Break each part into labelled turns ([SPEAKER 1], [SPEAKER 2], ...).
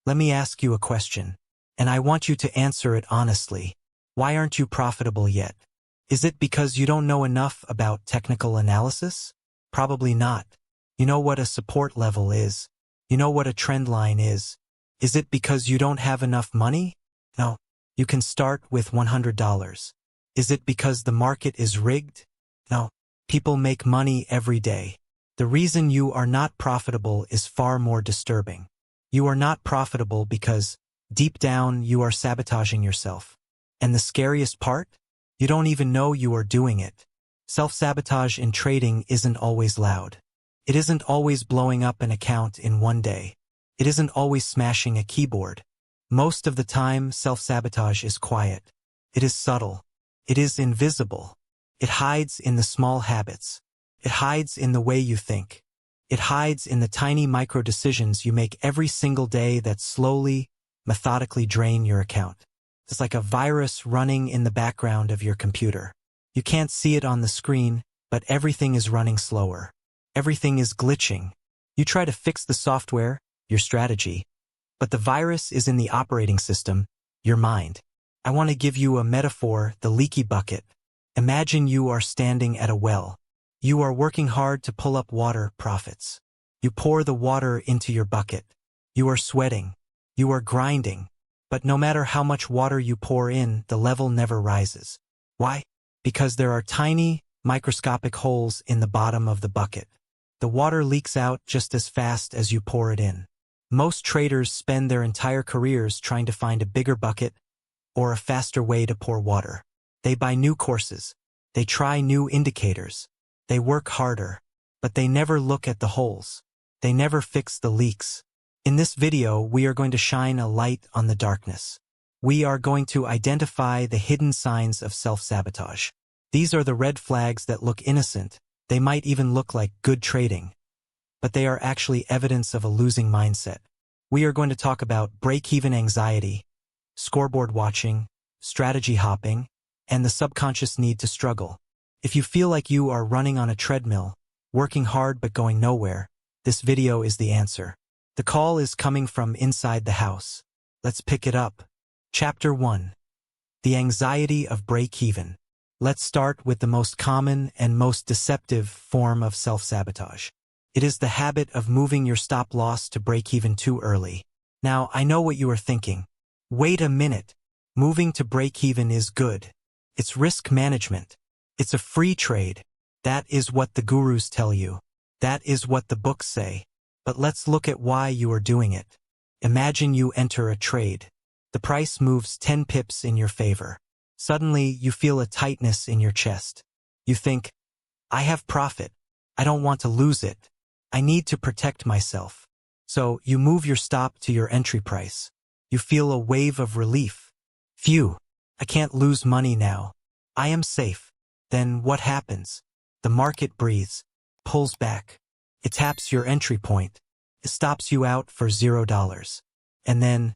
[SPEAKER 1] Let me ask you a question, and I want you to answer it honestly. Why aren't you profitable yet? Is it because you don't know enough about technical analysis? Probably not. You know what a support level is. You know what a trend line is. Is it because you don't have enough money? No. You can start with $100. Is it because the market is rigged? No. People make money every day. The reason you are not profitable is far more disturbing. You are not profitable because, deep down, you are sabotaging yourself. And the scariest part? You don't even know you are doing it. Self-sabotage in trading isn't always loud. It isn't always blowing up an account in one day. It isn't always smashing a keyboard. Most of the time, self-sabotage is quiet. It is subtle. It is invisible. It hides in the small habits. It hides in the way you think. It hides in the tiny micro-decisions you make every single day that slowly, methodically drain your account. It's like a virus running in the background of your computer. You can't see it on the screen, but everything is running slower. Everything is glitching. You try to fix the software, your strategy, but the virus is in the operating system, your mind. I want to give you a metaphor, the leaky bucket. Imagine you are standing at a well. You are working hard to pull up water profits. You pour the water into your bucket. You are sweating. You are grinding. But no matter how much water you pour in, the level never rises. Why? Because there are tiny, microscopic holes in the bottom of the bucket. The water leaks out just as fast as you pour it in. Most traders spend their entire careers trying to find a bigger bucket or a faster way to pour water. They buy new courses. They try new indicators. They work harder, but they never look at the holes. They never fix the leaks. In this video, we are going to shine a light on the darkness. We are going to identify the hidden signs of self-sabotage. These are the red flags that look innocent. They might even look like good trading, but they are actually evidence of a losing mindset. We are going to talk about break-even anxiety, scoreboard watching, strategy hopping, and the subconscious need to struggle. If you feel like you are running on a treadmill, working hard but going nowhere, this video is the answer. The call is coming from inside the house. Let's pick it up. Chapter 1. The Anxiety of Break-Even. Let's start with the most common and most deceptive form of self-sabotage. It is the habit of moving your stop-loss to break-even too early. Now, I know what you are thinking. Wait a minute. Moving to break-even is good. It's risk management. It's a free trade. That is what the gurus tell you. That is what the books say. But let's look at why you are doing it. Imagine you enter a trade. The price moves 10 pips in your favor. Suddenly, you feel a tightness in your chest. You think, I have profit. I don't want to lose it. I need to protect myself. So, you move your stop to your entry price. You feel a wave of relief. Phew, I can't lose money now. I am safe. Then what happens? The market breathes, pulls back. It taps your entry point. It stops you out for $0. And then,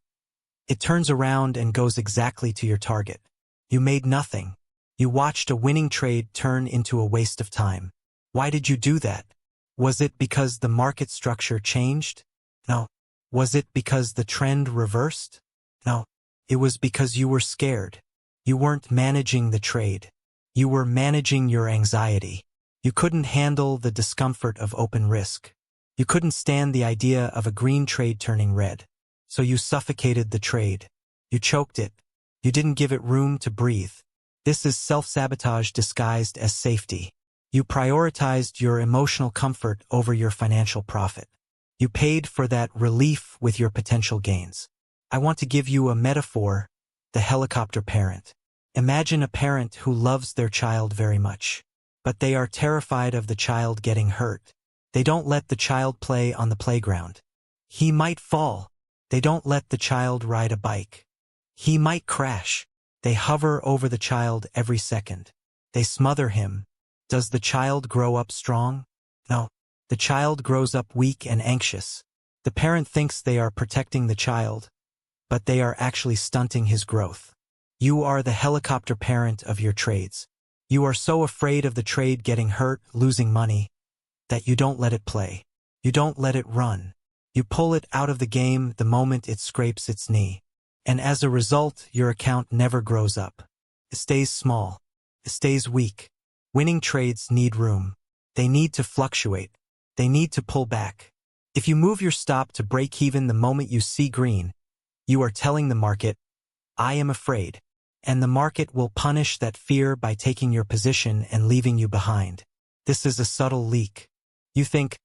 [SPEAKER 1] it turns around and goes exactly to your target. You made nothing. You watched a winning trade turn into a waste of time. Why did you do that? Was it because the market structure changed? No. Was it because the trend reversed? No. It was because you were scared. You weren't managing the trade. You were managing your anxiety. You couldn't handle the discomfort of open risk. You couldn't stand the idea of a green trade turning red. So you suffocated the trade. You choked it. You didn't give it room to breathe. This is self-sabotage disguised as safety. You prioritized your emotional comfort over your financial profit. You paid for that relief with your potential gains. I want to give you a metaphor, the helicopter parent. Imagine a parent who loves their child very much, but they are terrified of the child getting hurt. They don't let the child play on the playground. He might fall. They don't let the child ride a bike. He might crash. They hover over the child every second. They smother him. Does the child grow up strong? No. The child grows up weak and anxious. The parent thinks they are protecting the child, but they are actually stunting his growth. You are the helicopter parent of your trades. You are so afraid of the trade getting hurt, losing money, that you don't let it play. You don't let it run. You pull it out of the game the moment it scrapes its knee. And as a result, your account never grows up. It stays small. It stays weak. Winning trades need room. They need to fluctuate. They need to pull back. If you move your stop to break even the moment you see green, you are telling the market, I am afraid. And the market will punish that fear by taking your position and leaving you behind. This is a subtle leak. You think,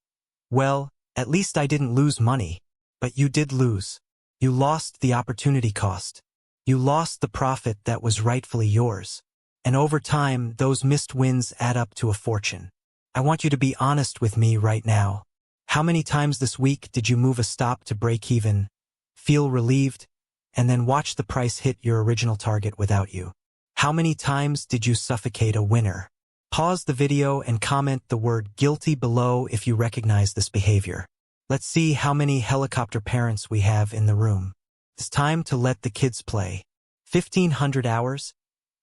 [SPEAKER 1] well, at least I didn't lose money. But you did lose. You lost the opportunity cost. You lost the profit that was rightfully yours. And over time, those missed wins add up to a fortune. I want you to be honest with me right now. How many times this week did you move a stop to break even, feel relieved, and then watch the price hit your original target without you? How many times did you suffocate a winner? Pause the video and comment the word guilty below if you recognize this behavior. Let's see how many helicopter parents we have in the room. It's time to let the kids play. 1500 hours.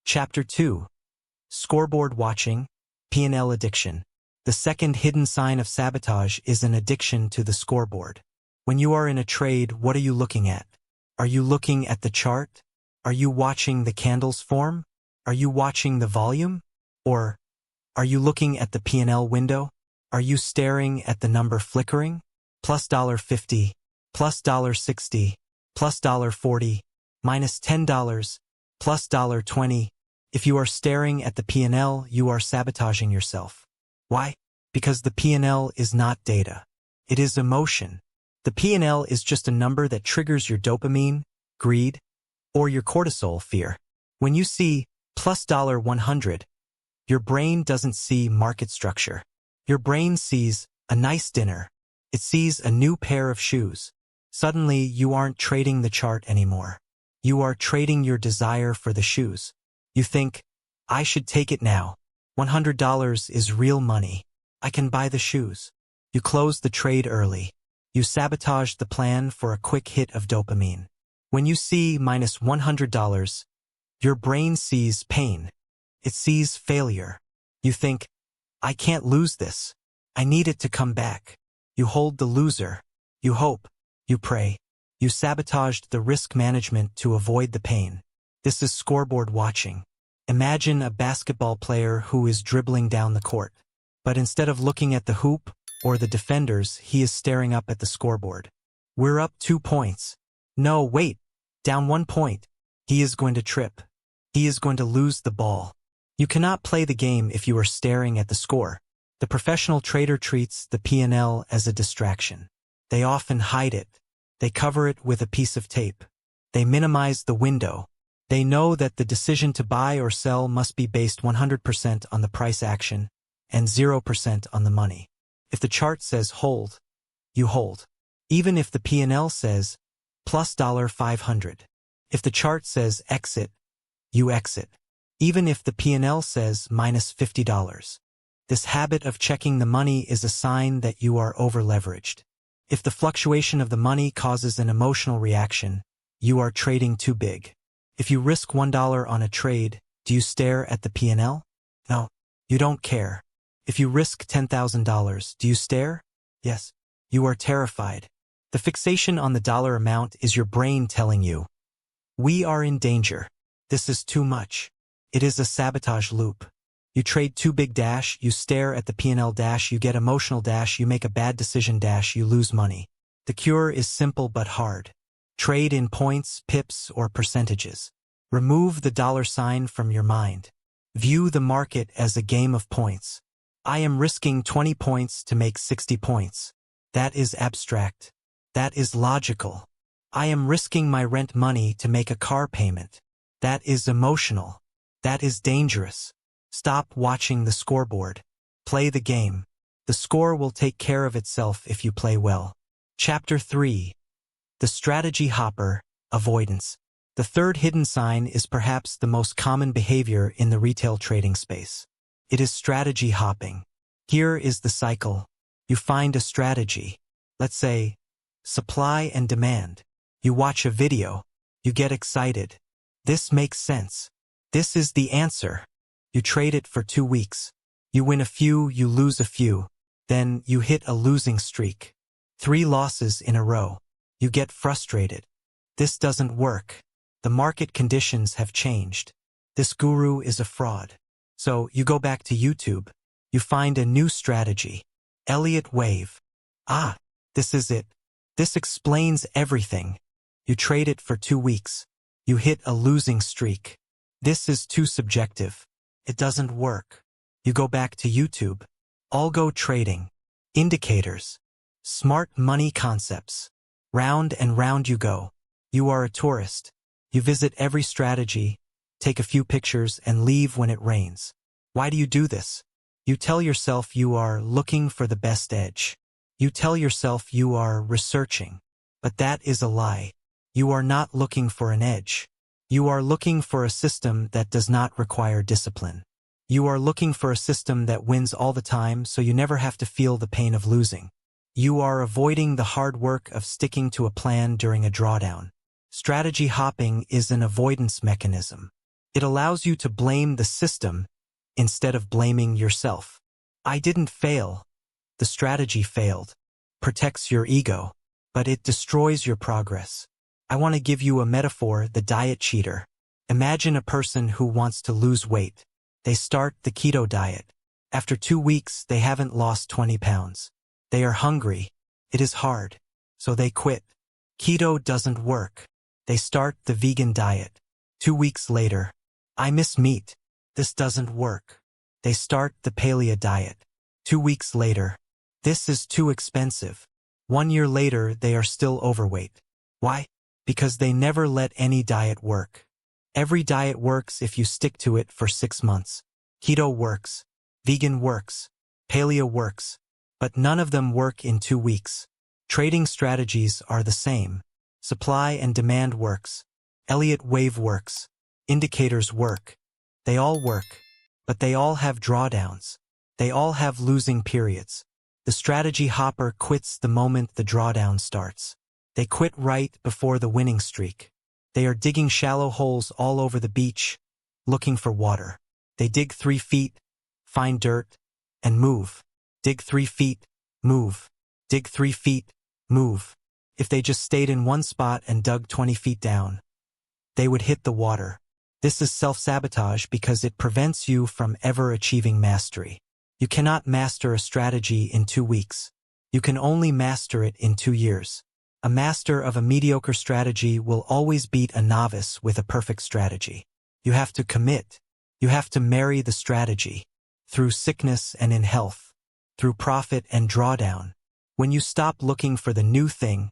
[SPEAKER 1] Chapter 2. Scoreboard Watching, P&L Addiction. The second hidden sign of sabotage is an addiction to the scoreboard. When you are in a trade, what are you looking at? Are you looking at the chart? Are you watching the candles form? Are you watching the volume? Or are you looking at the P&L window? Are you staring at the number flickering? Plus $50, plus $60, plus $40, minus $10, plus $20. If you are staring at the P&L, you are sabotaging yourself. Why? Because the P&L is not data. It is emotion. The P&L is just a number that triggers your dopamine, greed, or your cortisol fear. When you see plus $100, your brain doesn't see market structure. Your brain sees a nice dinner. It sees a new pair of shoes. Suddenly, you aren't trading the chart anymore. You are trading your desire for the shoes. You think, I should take it now. $100 is real money. I can buy the shoes. You close the trade early. You sabotage the plan for a quick hit of dopamine. When you see minus $100, your brain sees pain. It sees failure. You think, I can't lose this. I need it to come back. You hold the loser. You hope. You pray. You sabotaged the risk management to avoid the pain. This is scoreboard watching. Imagine a basketball player who is dribbling down the court. But instead of looking at the hoop or the defenders, he is staring up at the scoreboard. We're up 2 points. No, wait. Down 1 point. He is going to trip. He is going to lose the ball. You cannot play the game if you are staring at the score. The professional trader treats the P&L as a distraction. They often hide it. They cover it with a piece of tape. They minimize the window. They know that the decision to buy or sell must be based 100% on the price action and 0% on the money. If the chart says hold, you hold. Even if the P&L says plus $500. If the chart says exit, you exit. Even if the P&L says minus $50. This habit of checking the money is a sign that you are over-leveraged. If the fluctuation of the money causes an emotional reaction, you are trading too big. If you risk $1 on a trade, do you stare at the P&L? No, you don't care. If you risk $10,000, do you stare? Yes, you are terrified. The fixation on the dollar amount is your brain telling you, we are in danger. This is too much. It is a sabotage loop. You trade too big dash, you stare at the P&L dash, you get emotional dash, you make a bad decision dash, you lose money. The cure is simple but hard. Trade in points, pips, or percentages. Remove the dollar sign from your mind. View the market as a game of points. I am risking 20 points to make 60 points. That is abstract. That is logical. I am risking my rent money to make a car payment. That is emotional. That is dangerous. Stop watching the scoreboard. Play the game. The score will take care of itself if you play well. Chapter 3. The Strategy Hopper, Avoidance. The third hidden sign is perhaps the most common behavior in the retail trading space. It is strategy hopping. Here is the cycle. You find a strategy. Let's say, supply and demand. You watch a video. You get excited. This makes sense. This is the answer. You trade it for 2 weeks. You win a few, you lose a few. Then you hit a losing streak. 3 losses in a row. You get frustrated. This doesn't work. The market conditions have changed. This guru is a fraud. So you go back to YouTube. You find a new strategy. Elliott wave. Ah, this is it. This explains everything. You trade it for 2 weeks. You hit a losing streak. This is too subjective. It doesn't work. You go back to YouTube. Algo trading. Indicators. Smart money concepts. Round and round you go. You are a tourist. You visit every strategy, take a few pictures, and leave when it rains. Why do you do this? You tell yourself you are looking for the best edge. You tell yourself you are researching. But that is a lie. You are not looking for an edge. You are looking for a system that does not require discipline. You are looking for a system that wins all the time so you never have to feel the pain of losing. You are avoiding the hard work of sticking to a plan during a drawdown. Strategy hopping is an avoidance mechanism. It allows you to blame the system instead of blaming yourself. I didn't fail. The strategy failed. Protects your ego, but it destroys your progress. I want to give you a metaphor, the diet cheater. Imagine a person who wants to lose weight. They start the keto diet. After 2 weeks, they haven't lost 20 pounds. They are hungry. It is hard. So they quit. Keto doesn't work. They start the vegan diet. 2 weeks later, I miss meat. This doesn't work. They start the paleo diet. 2 weeks later, this is too expensive. 1 year later, they are still overweight. Why? Because they never let any diet work. Every diet works if you stick to it for 6 months. Keto works. Vegan works. Paleo works. But none of them work in 2 weeks. Trading strategies are the same. Supply and demand works. Elliott wave works. Indicators work. They all work. But they all have drawdowns. They all have losing periods. The strategy hopper quits the moment the drawdown starts. They quit right before the winning streak. They are digging shallow holes all over the beach, looking for water. They dig 3 feet, find dirt, and move. Dig 3 feet, move. Dig 3 feet, move. If they just stayed in one spot and dug 20 feet down, they would hit the water. This is self-sabotage because it prevents you from ever achieving mastery. You cannot master a strategy in 2 weeks. You can only master it in 2 years. A master of a mediocre strategy will always beat a novice with a perfect strategy. You have to commit. You have to marry the strategy. Through sickness and in health. Through profit and drawdown. When you stop looking for the new thing,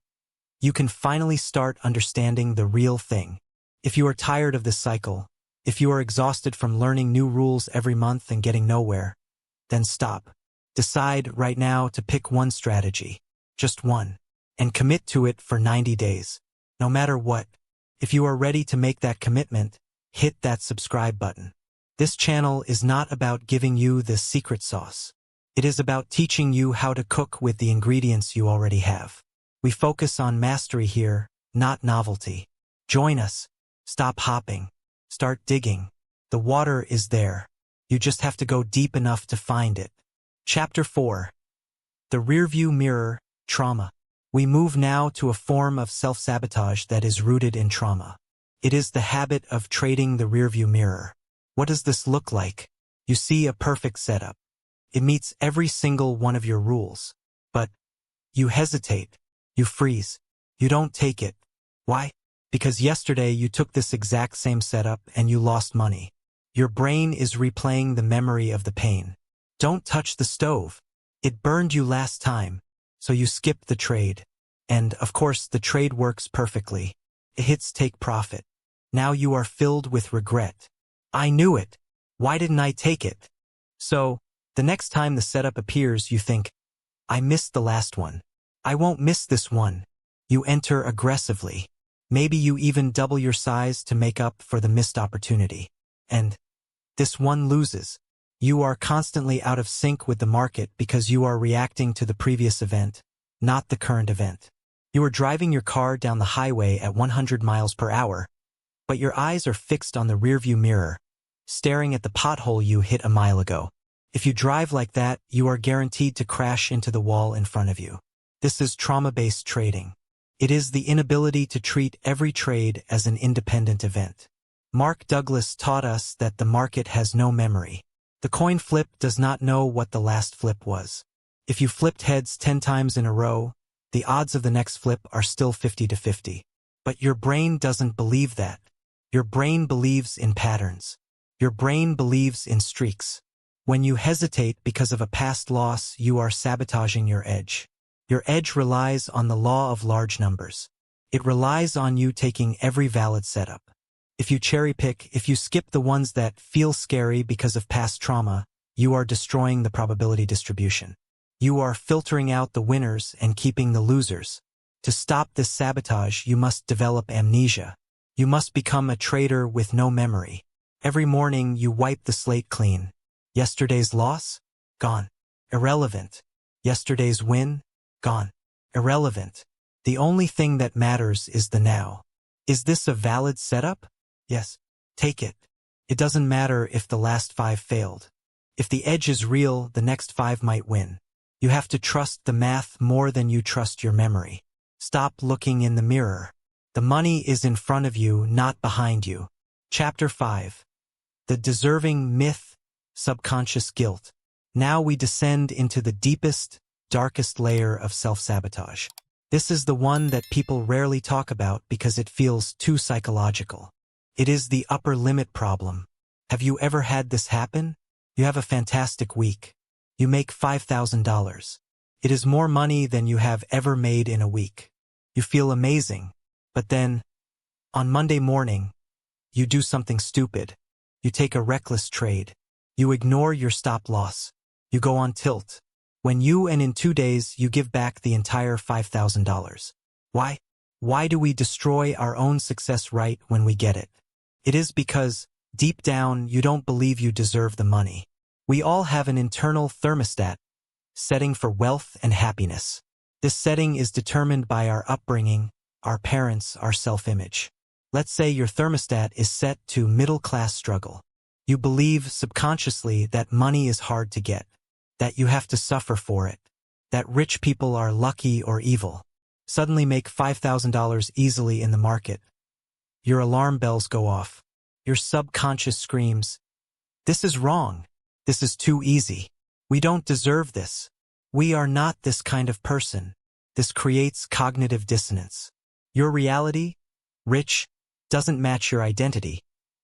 [SPEAKER 1] you can finally start understanding the real thing. If you are tired of this cycle, if you are exhausted from learning new rules every month and getting nowhere, then stop. Decide right now to pick one strategy, just one, and commit to it for 90 days. No matter what, if you are ready to make that commitment, hit that subscribe button. This channel is not about giving you the secret sauce. It is about teaching you how to cook with the ingredients you already have. We focus on mastery here, not novelty. Join us. Stop hopping. Start digging. The water is there. You just have to go deep enough to find it. Chapter 4. The Rearview Mirror, Trauma. We move now to a form of self-sabotage that is rooted in trauma. It is the habit of trading the rearview mirror. What does this look like? You see a perfect setup. It meets every single one of your rules. But you hesitate. You freeze. You don't take it. Why? Because yesterday you took this exact same setup and you lost money. Your brain is replaying the memory of the pain. Don't touch the stove. It burned you last time. So you skip the trade. And, of course, the trade works perfectly. It hits take profit. Now you are filled with regret. I knew it. Why didn't I take it? So, the next time the setup appears, you think, I missed the last one. I won't miss this one. You enter aggressively. Maybe you even double your size to make up for the missed opportunity. And this one loses. You are constantly out of sync with the market because you are reacting to the previous event, not the current event. You are driving your car down the highway at 100 miles per hour, but your eyes are fixed on the rearview mirror, staring at the pothole you hit a mile ago. If you drive like that, you are guaranteed to crash into the wall in front of you. This is trauma-based trading. It is the inability to treat every trade as an independent event. Mark Douglas taught us that the market has no memory. The coin flip does not know what the last flip was. If you flipped heads 10 times in a row, the odds of the next flip are still 50-50. But your brain doesn't believe that. Your brain believes in patterns. Your brain believes in streaks. When you hesitate because of a past loss, you are sabotaging your edge. Your edge relies on the law of large numbers. It relies on you taking every valid setup. If you cherry-pick, if you skip the ones that feel scary because of past trauma, you are destroying the probability distribution. You are filtering out the winners and keeping the losers. To stop this sabotage, you must develop amnesia. You must become a trader with no memory. Every morning you wipe the slate clean. Yesterday's loss? Gone. Irrelevant. Yesterday's win? Gone. Irrelevant. The only thing that matters is the now. Is this a valid setup? Yes. Take it. It doesn't matter if the last 5 failed. If the edge is real, the next 5 might win. You have to trust the math more than you trust your memory. Stop looking in the mirror. The money is in front of you, not behind you. Chapter 5. The deserving myth, subconscious guilt. Now we descend into the deepest, darkest layer of self-sabotage. This is the one that people rarely talk about because it feels too psychological. It is the upper limit problem. Have you ever had this happen? You have a fantastic week. You make $5,000. It is more money than you have ever made in a week. You feel amazing. But then, on Monday morning, you do something stupid. You take a reckless trade. You ignore your stop loss. You go on tilt. And in 2 days, you give back the entire $5,000. Why? Why do we destroy our own success right when we get it? It is because, deep down, you don't believe you deserve the money. We all have an internal thermostat, setting for wealth and happiness. This setting is determined by our upbringing, our parents, our self-image. Let's say your thermostat is set to middle-class struggle. You believe subconsciously that money is hard to get, that you have to suffer for it, that rich people are lucky or evil. Suddenly make $5,000 easily in the market. Your alarm bells go off. Your subconscious screams, "This is wrong. This is too easy. We don't deserve this. We are not this kind of person." This creates cognitive dissonance. Your reality, rich, doesn't match your identity,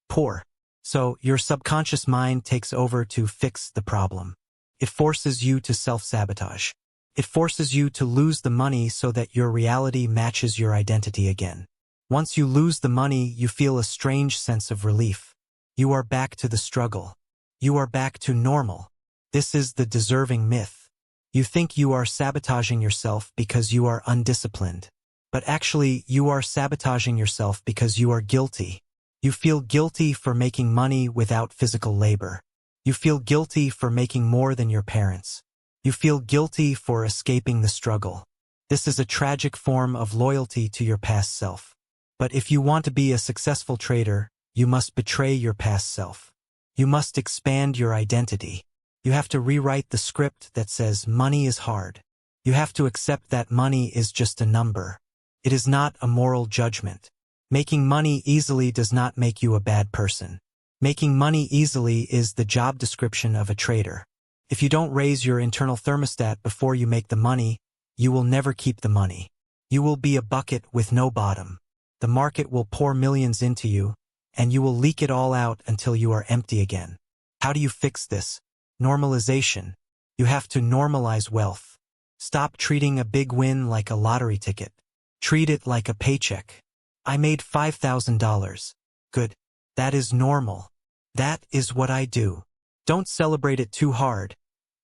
[SPEAKER 1] poor. So your subconscious mind takes over to fix the problem. It forces you to self-sabotage. It forces you to lose the money so that your reality matches your identity again. Once you lose the money, you feel a strange sense of relief. You are back to the struggle. You are back to normal. This is the deserving myth. You think you are sabotaging yourself because you are undisciplined. But actually, you are sabotaging yourself because you are guilty. You feel guilty for making money without physical labor. You feel guilty for making more than your parents. You feel guilty for escaping the struggle. This is a tragic form of loyalty to your past self. But if you want to be a successful trader, you must betray your past self. You must expand your identity. You have to rewrite the script that says money is hard. You have to accept that money is just a number. It is not a moral judgment. Making money easily does not make you a bad person. Making money easily is the job description of a trader. If you don't raise your internal thermostat before you make the money, you will never keep the money. You will be a bucket with no bottom. The market will pour millions into you, and you will leak it all out until you are empty again. How do you fix this? Normalization. You have to normalize wealth. Stop treating a big win like a lottery ticket. Treat it like a paycheck. I made $5,000. Good. That is normal. That is what I do. Don't celebrate it too hard.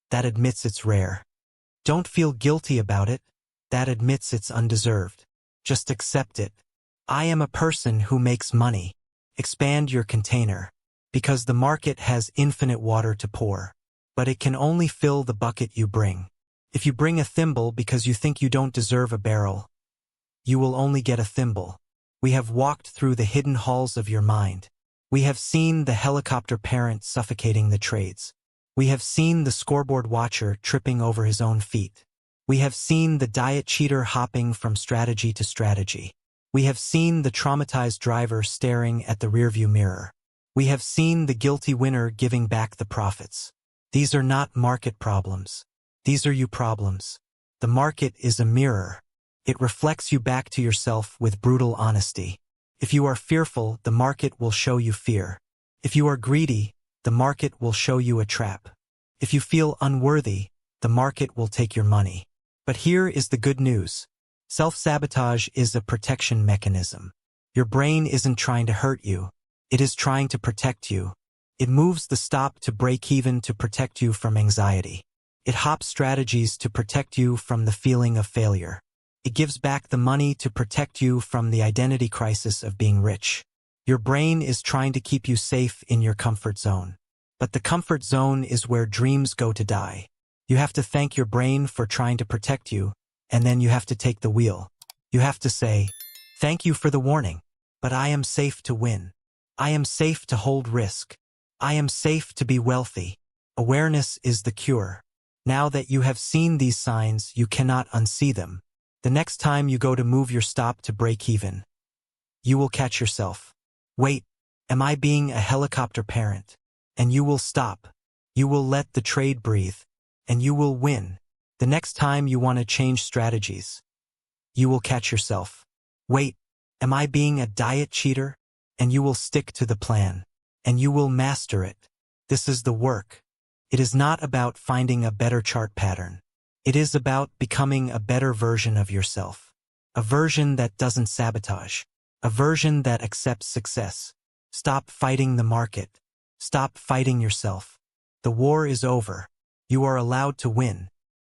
[SPEAKER 1] That admits it's rare. Don't feel guilty about it. That admits it's undeserved. Just accept it. I am a person who makes money. Expand your container. Because the market has infinite water to pour. But it can only fill the bucket you bring. If you bring a thimble because you think you don't deserve a barrel, you will only get a thimble. We have walked through the hidden halls of your mind. We have seen the helicopter parent suffocating the trades. We have seen the scoreboard watcher tripping over his own feet. We have seen the diet cheater hopping from strategy to strategy. We have seen the traumatized driver staring at the rearview mirror. We have seen the guilty winner giving back the profits. These are not market problems. These are you problems. The market is a mirror. It reflects you back to yourself with brutal honesty. If you are fearful, the market will show you fear. If you are greedy, the market will show you a trap. If you feel unworthy, the market will take your money. But here is the good news. Self-sabotage is a protection mechanism. Your brain isn't trying to hurt you. It is trying to protect you. It moves the stop to break even to protect you from anxiety. It hops strategies to protect you from the feeling of failure. It gives back the money to protect you from the identity crisis of being rich. Your brain is trying to keep you safe in your comfort zone. But the comfort zone is where dreams go to die. You have to thank your brain for trying to protect you, and then you have to take the wheel. You have to say, "Thank you for the warning, but I am safe to win. I am safe to hold risk. I am safe to be wealthy." Awareness is the cure. Now that you have seen these signs, you cannot unsee them. The next time you go to move your stop to break even, you will catch yourself. Wait, am I being a helicopter parent? And you will stop. You will let the trade breathe, and you will win. The next time you want to change strategies, you will catch yourself. Wait, am I being a diet cheater? And you will stick to the plan, and you will master it. This is the work. It is not about finding a better chart pattern. It is about becoming a better version of yourself. A version that doesn't sabotage. A version that accepts success. Stop fighting the market. Stop fighting yourself. The war is over. You are allowed to win.